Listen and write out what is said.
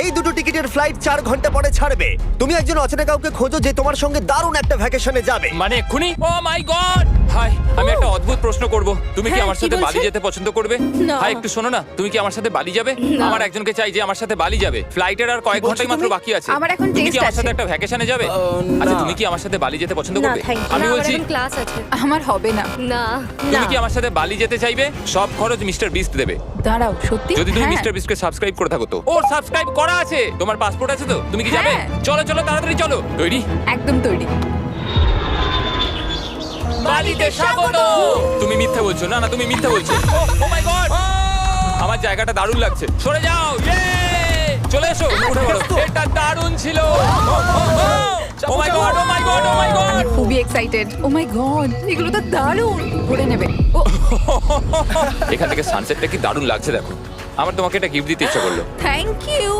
এই দুটো টিকিটের ফ্লাইট 4 ঘন্টা পরে ছাড়বে। তুমি একজন অচেনা কাউকে খোঁজো যে তোমার সঙ্গে দারুণ একটা ভ্যাকেশনে যাবে। মানে এক্ষুনি? ও মাই গড! হাই, আমি একটা অদ্ভুত প্রশ্ন করব। তুমি কি হ্যাঁ, আমার কি সাথে বলছেন? বালি যেতে পছন্দ করবে? না। হাই, একটু শোনো না, তুমি কি আমার সাথে বালি যাবে? না। আমার একজনকে চাই যে আমার সাথে বালি যাবে। ফ্লাইটের আর কয়েক বলছো ঘন্টাই মাত্র তুমি? বাকি আছে। আমার এখন তুমি কি test আমার সাথে আছে। একটা ভ্যাকেশনে যাবে? আচ্ছা, তুমি কি আমার সাথে বালি যেতে পছন্দ না করবে? থ্যাংক ইউ আমি বলছি, ক্লাস আছে। আমার হবে না। না তুমি কি আমার সাথে বালি যেতে চাইবে? সব খরচ মিস্টার বিস্ট দেবে। দাঁড়াও, সত্যি? যদি তুমি হ্যাঁ। মিস্টার বিস্টকে সাবস্ক্রাইব করে থাকো তো। ওর সাবস্ক্রাইব করা আছে। তোমার পাসপোর্ট আছে তো? তুমি কি যাবে? হ্যাঁ। চলো চলো, তাড়াতাড়ি চলো। তৈরি? একদম তৈরি। বালিতে স্বাগত। তুমি মিথ্যা বলছো। না না, তুমি মিথ্যা বলছো। ও মাই গড, আমার জায়গাটা দারুণ লাগছে। সরে যাও। ইয়ে! চলে এসো, উঠে পড়ো। এটা দারুণ ছিল। ও মাই গড, ও মাই গড, ও মাই গড। আমি খুবই এক্সাইটেড। ও মাই গড, এগুলো তো দারুণ। ঘুরে নেবে। ও এখান থেকে সানসেটটা কি দারুণ লাগছে দেখো। আমার তোমাকে একটা গিফট দিতে ইচ্ছা করলো। Thank you.